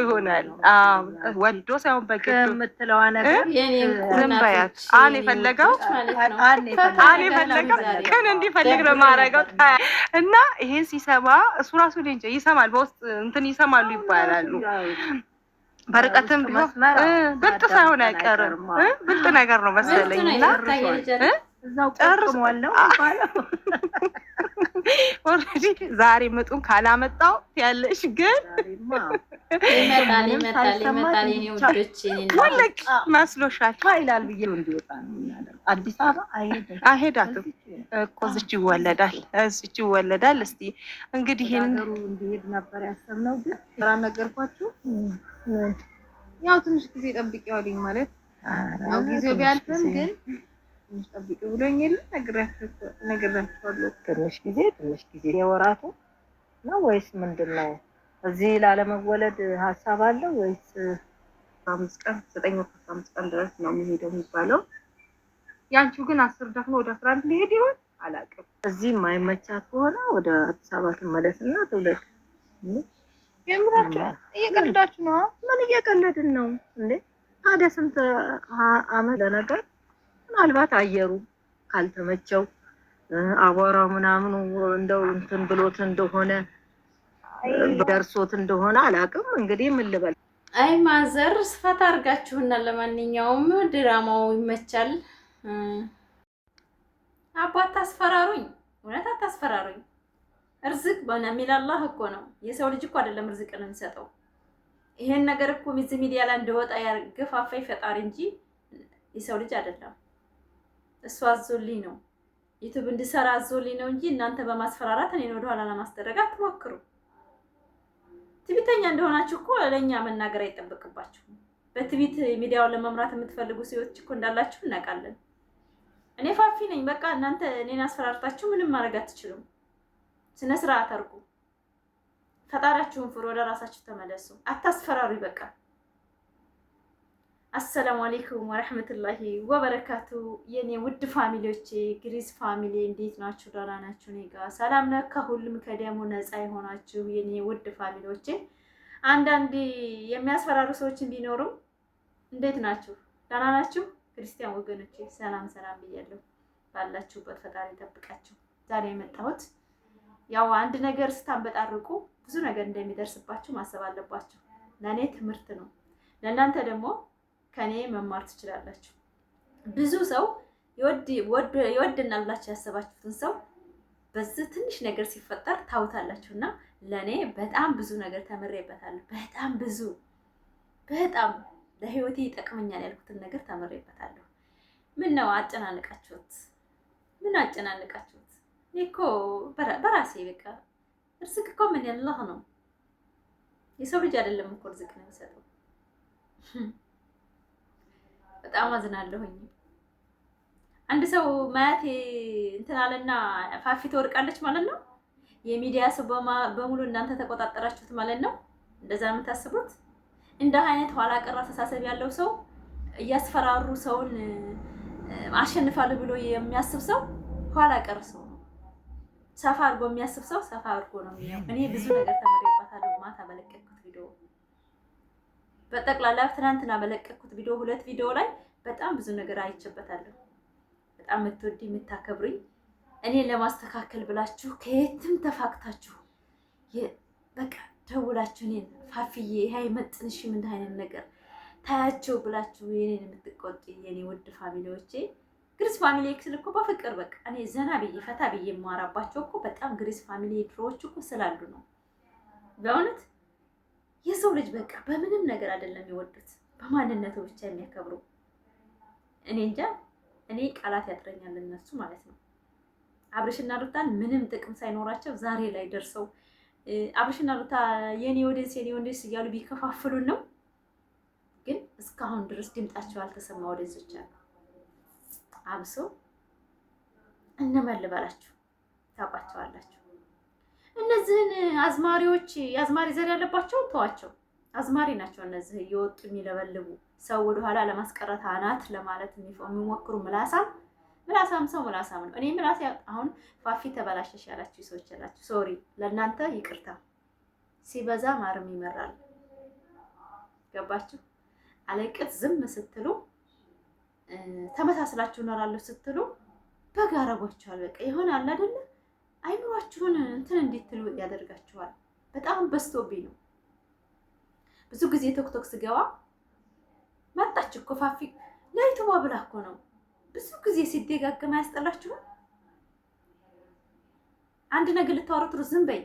ይሆናል። ወዶ ሳይሆን በግድ የምትለዋ ነገር ዝም በያት። አን የፈለገው ግን እንዲፈልግ ነው ማረገው እና ይሄን ሲሰማ እሱ ራሱ እንጃ ይሰማል። በውስጥ እንትን ይሰማሉ ይባላሉ። በርቀትም ቢሆን ብልጥ ሳይሆን አይቀርም። ብልጥ ነገር ነው መሰለኝና እዛው ቆርጥሟል ነው ይባላል። ኦሬዲ ዛሬ ምጡን ካላመጣው ያለሽ ግን ይመጣል የኔ ውዶች ወለቅ መስሎሻል ይላል ብዬ እንዲወጣ ነው የሚያደርገው። አዲስ አበባ አይሄዳትም እኮ እዚች ይወለዳል። እስቲ እንግዲህ ነገሩ እንዲሄድ ነበር ያሰብነው፣ ግን ስራ ነገርኳችሁ። ያው ትንሽ ጊዜ ጠብቂዋለኝ ማለት ያው ጊዜው ቢያልፍም ግን ትንሽ ጠብቂ ብሎኝ የለ ነግራችኋለሁ። ትንሽ ጊዜ የወራቱ ነው ወይስ ምንድነው? እዚህ ላለመወለድ ሀሳብ አለው ወይስ 5 ቀን 9 ወር 5 ቀን ድረስ ነው የሚሄደው የሚባለው? ያንቺው ግን 10 ደፍኖ ወደ 11 ሊሄድ ይሆን አላውቅም። እዚህ የማይመቻት ከሆነ ወደ አዲስ አበባ ትመለስና ትውለድ። የምራችሁ እየቀለዳችሁ ነው? ምን እየቀለድን ነው እንዴ? ታዲያ ስንት አመት ለነገር ምናልባት አየሩ ካልተመቸው አቧራው ምናምኑ እንደው እንትን ብሎት እንደሆነ ደርሶት እንደሆነ አላውቅም። እንግዲህ ምን ልበል። አይ ማዘር ስፋት አድርጋችሁና ለማንኛውም ድራማው ይመቻል። አባት አታስፈራሩኝ፣ እውነት አታስፈራሩኝ። እርዝቅ በነሚል አላህ እኮ ነው። የሰው ልጅ እኮ አይደለም እርዝቅን የሚሰጠው። ይሄን ነገር እኮ እዚህ ሚዲያ ላይ እንደወጣ ያገፋፋይ ፈጣሪ እንጂ የሰው ልጅ አይደለም። እሱ አዞልኝ ነው ዩቲዩብ እንድሰራ አዞልኝ ነው እንጂ እናንተ በማስፈራራት እኔን ወደ ኋላ ለማስደረግ አትሞክሩ። ትዕቢተኛ እንደሆናችሁ እኮ ለኛ መናገር አይጠበቅባችሁም። በትዕቢት ሚዲያውን ለመምራት የምትፈልጉ ሰዎች እኮ እንዳላችሁ እናውቃለን። እኔ ፋፊ ነኝ። በቃ እናንተ እኔን አስፈራርታችሁ ምንም ማድረግ አትችሉም። ስነ ስርዓት አድርጉ። ፈጣሪያችሁን ፍሩ። ወደ ራሳችሁ ተመለሱ። አታስፈራሩ። በቃ አሰላሙ አለይኩም ወራህመቱላሂ ወበረካቱ። የኔ ውድ ፋሚሊዎቼ ግሪስ ፋሚሊ እንዴት ናችሁ? ደህና ናችሁ? እኔ ጋር ሰላም ነው። ከሁሉም ከደሙ ነፃ የሆናችሁ የኔ ውድ ፋሚሊዎቼ፣ አንዳንድ የሚያስፈራሩ ሰዎችን ቢኖሩም እንዴት ናችሁ? ደህና ናችሁ? ክርስቲያን ወገኖቼ ሰላም ብያለሁ። ባላችሁበት ፈጣሪ ይጠብቃችሁ። ዛሬ የመጣሁት ያው አንድ ነገር ስታንበጣርቁ ብዙ ነገር እንደሚደርስባችሁ ማሰብ አለባችሁ። ለኔ ትምህርት ነው፣ ለእናንተ ደግሞ ከኔ መማር ትችላላችሁ። ብዙ ሰው ይወድናል ብላችሁ ያሰባችሁትን ሰው በዚህ ትንሽ ነገር ሲፈጠር ታውታላችሁና ለኔ በጣም ብዙ ነገር ተምሬበታለሁ። በጣም ለህይወቴ ይጠቅመኛል ያልኩትን ነገር ተምሬበታለሁ። ምን ነው አጨናነቃችሁት? እኔ እኮ በራሴ በቃ እርዝቅ እኮ ምን ያላህ ነው። የሰው ልጅ አይደለም እኮ እርዝቅ ነው የሚሰጠው። በጣም አዝናለሁኝ። አንድ ሰው ማያቴ እንትን አለና ፋፊ ትወርቃለች ማለት ነው። የሚዲያ ሰው በሙሉ እናንተ ተቆጣጠራችሁት ማለት ነው። እንደዛ ነው የምታስቡት? እንደ አይነት ኋላ ቀር አስተሳሰብ ያለው ሰው እያስፈራሩ ሰውን አሸንፋለሁ ብሎ የሚያስብ ሰው ኋላ ቀር ሰው ነው። ሰፋ አድርጎ የሚያስብ ሰው ሰፋ አድርጎ ነው የሚያው። እኔ ብዙ ነገር ተመሬባታለሁ። ማታ በለቀቅኩት ቪዲዮ በጠቅላላ ትናንትና በለቀቅኩት ቪዲዮ 2 ቪዲዮ ላይ በጣም ብዙ ነገር አይቼበታለሁ። በጣም የምትወዲ የምታከብሩኝ እኔን ለማስተካከል ብላችሁ ከየትም ተፋክታችሁ በቃ ደውላችሁ እኔን ፋፊዬ ይሄ አይመጥንሽም እንደ አይነት ነገር ታያቸው ብላችሁ የኔን የምትቆጡ የኔ ውድ ፋሚሊዎቼ፣ ግሪስ ፋሚሊ ኤክስ እኮ በፍቅር በቃ እኔ ዘና ብዬ ፈታ ብዬ የማወራባቸው እኮ በጣም ግሪስ ፋሚሊ ድሮዎች እኮ ስላሉ ነው። በእውነት የሰው ልጅ በቃ በምንም ነገር አይደለም የሚወዱት፣ በማንነቱ ብቻ የሚያከብሩ። እኔ እንጃ እኔ ቃላት ያጥረኛል እነሱ ማለት ነው። አብርሽና ሩታን ምንም ጥቅም ሳይኖራቸው ዛሬ ላይ ደርሰው አብርሽና ሩታ የኔ ወደስ እያሉ ቢከፋፍሉን ነው። ግን እስካሁን ድረስ ድምጣቸው አልተሰማ ወደዚች አሉ። አብሶ እነማን ልበላችሁ ታውቋቸዋላችሁ? እነዚህን አዝማሪዎች የአዝማሪ ዘር ያለባቸው ተዋቸው። አዝማሪ ናቸው እነዚህ እየወጡ የሚለበልቡ ሰው ወደኋላ ለማስቀረት አናት ለማለት የሚሞክሩ ምላሳም ሰው ምላሳም ነው። እኔ ምላስ አሁን ፋፊ ተበላሸሽ ያላችሁ ሰዎች ያላችሁ ሶሪ፣ ለእናንተ ይቅርታ። ሲበዛ ማርም ይመራል። ገባችሁ? አለቅት ዝም ስትሉ ተመሳስላችሁ እኖራለሁ ስትሉ በጋ አረጓችኋል። በቃ የሆነ አለ አይደለ አይምሯችሁን እንትን እንድትሉ ያደርጋችኋል። በጣም በዝቶብኝ ነው። ብዙ ጊዜ ቶክቶክ ስገባ መጣች እኮ ፋፊ ለይቱባ ብላ እኮ ነው። ብዙ ጊዜ ሲደጋገም አያስጠላችሁም? አንድ ነገር ልታወሩት ዝም በይ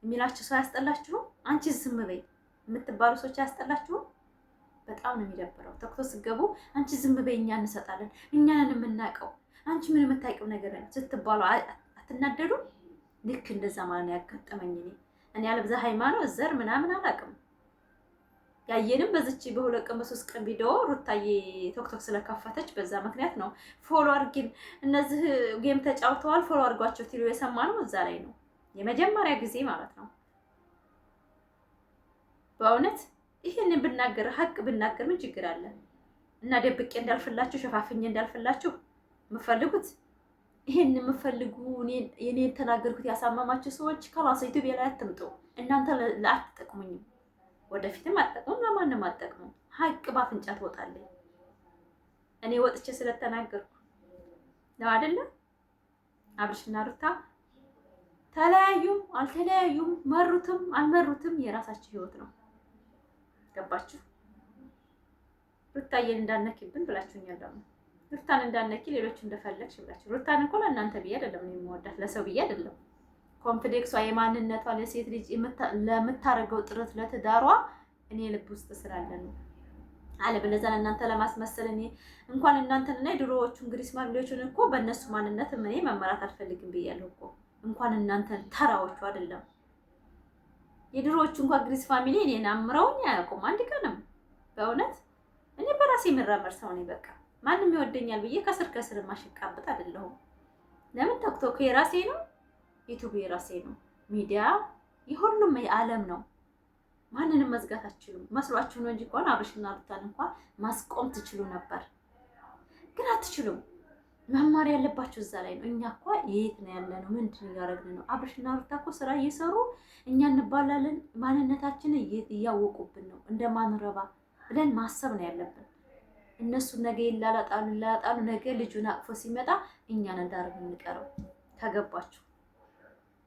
የሚላችሁ ሰው አያስጠላችሁም? አንቺ ዝም በይ የምትባሉ ሰዎች አያስጠላችሁም? በጣም ነው የሚደብረው። ቶክቶክ ስገቡ አንቺ ዝም በይ እኛ እንሰጣለን፣ እኛ ነን የምናውቀው፣ አንቺ ምን የምታውቂው ነገር ስትባሉ አትናደዱ? ልክ እንደዛ ማለት ነው ያጋጠመኝ። እኔ ያለብዛ ሃይማኖት ዘር ምናምን አላውቅም። ያየንም በዚች በሁለት ቀን በሶስት ቀን ቪዲዮ ሩታዬ ቶክቶክ ስለከፈተች በዛ ምክንያት ነው ፎሎ አድርጊን፣ እነዚህ ጌም ተጫውተዋል ፎሎ አድርጓቸው ትሉ የሰማነው እዛ ላይ ነው። የመጀመሪያ ጊዜ ማለት ነው። በእውነት ይሄንን ብናገር ሀቅ ብናገር ምን ችግር አለ? እና ደብቄ እንዳልፍላችሁ ሸፋፍኜ እንዳልፍላችሁ የምፈልጉት ይሄን የምፈልጉ እኔ ተናገርኩት ያሳመማችሁ ሰዎች ከላስ ኢትዮጵያ ላይ አትምጡ። እናንተ ለአትጠቅሙኝም፣ ወደፊትም አትጠቅሙም፣ ለማንም አትጠቅሙም። ሀቅ ባፍንጫ ትወጣለች። እኔ ወጥቼ ስለተናገርኩ ነው አይደለ? አብርሽና ሩታ ተለያዩም አልተለያዩም መሩትም አልመሩትም የራሳቸው ህይወት ነው። ገባችሁ? ሩታዬን እንዳነኪብን ብላችሁኛል። ደግሞ ሩታን እንዳነኪ ሌሎች እንደፈለግሽ ብላችሁ ሩታን እኮ ለእናንተ ብዬ አይደለም ነው የምወዳት፣ ለሰው ብዬ አይደለም። ኮንፊደንሷ የማንነቷ ለሴት ልጅ ለምታረገው ጥረት ለትዳሯ እኔ ልብ ውስጥ ስላለ ነው። አለበለዚያ ለእናንተ ለማስመሰል እኔ እንኳን እናንተንና የድሮዎቹ እንግዲህ ስማግሌዎቹን እኮ በእነሱ ማንነት እኔ መመራት አልፈልግም ብያለሁ እኮ። እንኳን እናንተን ተራዎቹ አይደለም የድሮዎቹ እንኳን ግሪስ ፋሚሊ እኔን አምረውኝ አያውቁም አንድ ቀንም። በእውነት እኔ በራሴ የምራመድ ሰው ነኝ። በቃ ማንም ይወደኛል ብዬ ከስር ከስር ማሽቃበጥ አይደለሁም። ለምን ቶክቶክ የራሴ ነው፣ ዩቲዩብ የራሴ ነው፣ ሚዲያ የሁሉም የዓለም ነው። ማንንም መዝጋት አትችሉም። መስሏችሁ ነው እንጂ እንኳን አብርሽና ሩታን እንኳን ማስቆም ትችሉ ነበር፣ ግን አትችሉም። መማር ያለባችሁ እዛ ላይ ነው። እኛ እኮ የት ነው ያለነው? ምንድን እያደረግን ነው? አብርሽና ሩታ እኮ ስራ እየሰሩ እኛ እንባላለን። ማንነታችንን እያወቁብን ነው። እንደማንረባ ብለን ማሰብ ነው ያለብን። እነሱ ነገ ይላላጣሉ። ነገ ልጁን አቅፎ ሲመጣ እኛን እንዳርግ እንቀረው። ከገባችሁ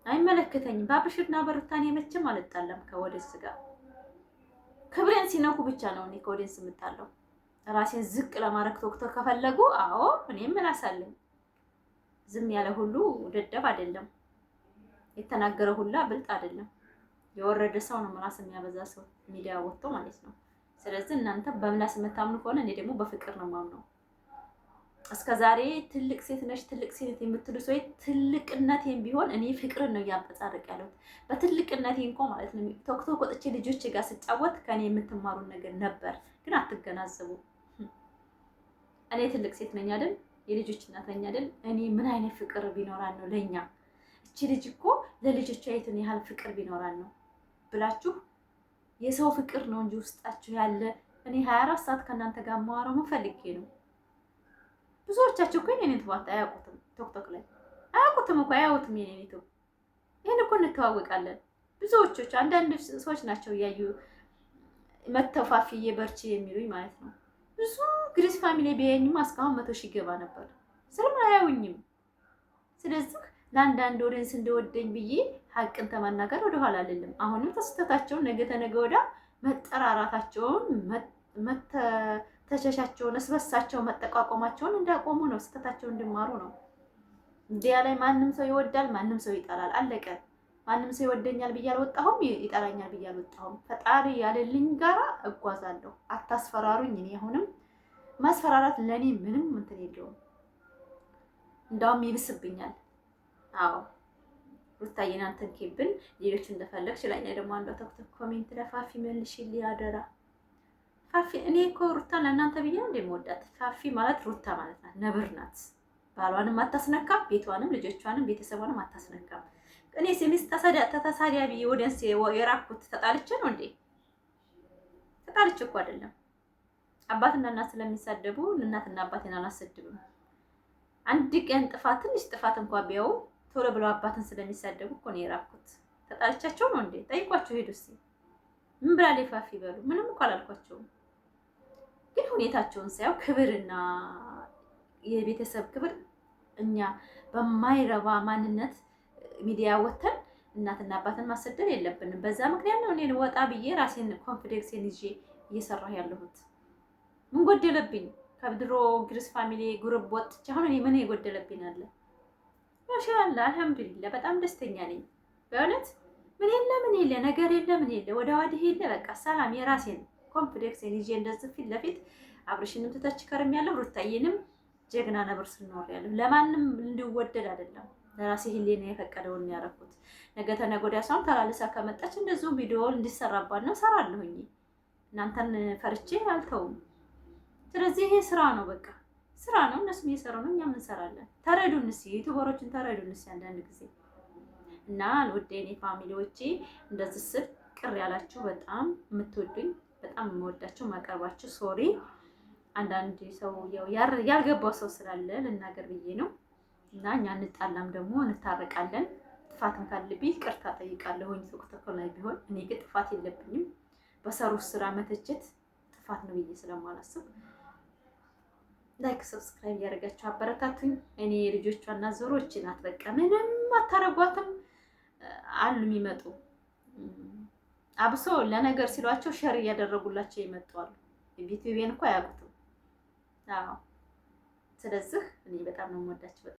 አይመለከተኝም። በአብርሽና በሩታ እኔ መቼም አልጣለም ከወደስ ጋር። ክብሬን ሲነኩ ብቻ ነው እኔ ከወደስ የምጣለው። ራሴን ዝቅ ለማድረግ ቶክቶክ ከፈለጉ አዎ እኔም እላሳለሁ። ዝም ያለ ሁሉ ደደብ አይደለም፣ የተናገረ ሁላ ብልጥ አይደለም። የወረደ ሰው ነው ምላስ የሚያበዛ ሰው ሚዲያ ወጥቶ ማለት ነው። ስለዚህ እናንተ በምላስ የምታምኑ ከሆነ እኔ ደግሞ በፍቅር ነው የማምነው። እስከዛሬ ትልቅ ሴት ነሽ ትልቅ ሴት የምትሉ ሰዎች ትልቅነቴን ቢሆን እኔ ፍቅርን ነው እያንጸባረቅ ያለሁት። በትልቅነቴ እንኳን ማለት ነው ቶክቶክ ወጥቼ ልጆች ጋር ስጫወት ከኔ የምትማሩን ነገር ነበር፣ ግን አትገናዘቡ። እኔ ትልቅ ሴት ነኝ አይደል? የልጆች እናት ነኝ አይደል? እኔ ምን አይነት ፍቅር ቢኖራን ነው ለኛ እቺ ልጅ እኮ ለልጆቿ የትን ያህል ፍቅር ቢኖራን ነው ብላችሁ የሰው ፍቅር ነው እንጂ ውስጣችሁ ያለ እኔ 24 ሰዓት ከእናንተ ጋር ማወራው መፈልጌ ነው። ብዙዎቻችሁ እኮ የኔን ትዋት አያውቁትም። ቶክቶክ ላይ አያውቁትም እኮ አያውቁትም የኔን ዩቲዩብ። ይሄን እኮ እንተዋወቃለን። ብዙዎቹ አንዳንድ ሰዎች ናቸው እያዩ መተፋፊዬ በርቺ የሚሉኝ ማለት ነው። ብዙ ግሪስ ፋሚሊ ቢያየኝማ እስካሁን 100 ሺህ ገባ ነበር። ስለምን አያውኝም? ስለዚህ ለአንዳንድ ኦዲየንስ እንደወደኝ ብዬ ሀቅን ተመናገር ወደኋላ አይደለም። አሁንም ተስተታቸውን ነገ ተነገ ወዲያ መጠራራታቸውን ተሸሻቸውን እስበሳቸው መጠቋቋማቸውን እንዳቆሙ ነው። ስተታቸውን እንዲማሩ ነው። እንዲያ ላይ ማንም ሰው ይወዳል፣ ማንም ሰው ይጠላል። አለቀ። ማንም ሰው ይወደኛል ብዬ አልወጣሁም፣ ይጠላኛል ብዬ አልወጣሁም። ፈጣሪ ያለልኝ ጋራ እጓዛለሁ። አታስፈራሩኝ። እኔ አሁንም ማስፈራራት ለኔ ምንም እንትን የለውም፣ እንዳውም ይብስብኛል። አዎ ሩታዬን አንተን ኬብን ሌሎች እንደፈለግሽ ላይ ደግሞ አንዷ ቶክቶክ ኮሜንት ለፋፊ መልሽልኝ አደራ። ፋፊ እኔ እኮ ሩታን ለእናንተ ብዬ እንደምወዳት። ፋፊ ማለት ሩታ ማለት ናት፣ ነብር ናት። ባሏንም አታስነካም፣ ቤቷንም ልጆቿንም ቤተሰቧንም አታስነካም። እኔ ሲሚስ ተሳዳቢ ወደንስ የራኩት ተጣልቼ ነው እንዴ? ተጣልቼ እኮ አይደለም። አባትና እናት ስለሚሳደቡ እናትና አባቴን አላሰድብም። አንድ ቀን ጥፋት ትንሽ ጥፋት እንኳን ቢያው ቶሎ ብለው አባትን ስለሚሳደቡ እኮ ነው የራኩት። ተጣልቻቸው ነው እንዴ? ጠይቋቸው ሄዱ እስኪ። ምን ብላ ሊፋፍ ይበሉ ምንም እኮ አላልኳቸውም። ግን ሁኔታቸውን ሳይው ክብርና የቤተሰብ ክብር እኛ በማይረባ ማንነት ሚዲያ ወተን እናትና አባትን ማሰደብ የለብንም። በዛ ምክንያት ነው እኔ ወጣ ብዬ ራሴን ኮንፊደንስን ይዤ እየሰራሁ ያለሁት። ምን ጎደለብኝ? ከድሮ ግሪስ ፋሚሊ ግሩፕ ወጥቼ አሁን እኔ ምን የጎደለብኝ አለ? ማሻአላ አልሐምዱሊላህ በጣም ደስተኛ ነኝ በእውነት። ምን የለ ነገር የለ ምን የለ ወደ ዋድህ የለ በቃ ሰላም የራሴን ኮንፊደንስን ይዤ እንደዚህ ፊት ለፊት አብርሽንም ተተች ከርም ያለው ሩታዬንም ጀግና ነብር ስኖር ያለው ለማንም እንዲወደድ አይደለም ለራሴ ህሊና የፈቀደውን ያረኩት። ነገ ተነገ ወዲያ እሷም ተላልሳ ከመጣች እንደዚሁ ቪዲዮ እንዲሰራባት ነው ሰራለሁኝ። እናንተን ፈርቼ አልተውም። ስለዚህ ይሄ ስራ ነው በቃ ስራ ነው። እነሱም እየሰሩ ነው፣ እኛም እንሰራለን። ተረዱን እስኪ ዩቲዩበሮችን ተረዱን እስኪ አንዳንድ ጊዜ እና ወደኔ ፋሚሊዎቼ እንደዚህ ስል ቅር ያላችሁ በጣም የምትወዱኝ በጣም የምወዳችሁ ማቀርባችሁ ሶሪ። አንዳንድ ሰው ያልገባው ሰው ስላለ ልናገር ብዬ ነው። እና እኛ እንጣላም ደግሞ እንታረቃለን። ጥፋትም ካለብኝ ይቅርታ ጠይቃለሁኝ። ቲክቶክ ላይ ቢሆን እኔ ግን ጥፋት የለብኝም። በሰሩት ስራ መተቸት ጥፋት ነው ብዬ ስለማላስብ ላይክ ሰብስክራይብ ያደርጋችሁ አበረታቱኝ። እኔ ልጆቿና ዞሮች ናት በቃ ምንም አታረጓትም አሉ የሚመጡ አብሶ ለነገር ሲሏቸው ሸር እያደረጉላቸው ይመጣሉ። ዩቲዩብን እኮ አያውቁትም። አዎ ስለዚህ እኔ በጣም ነው የምወዳችሁ።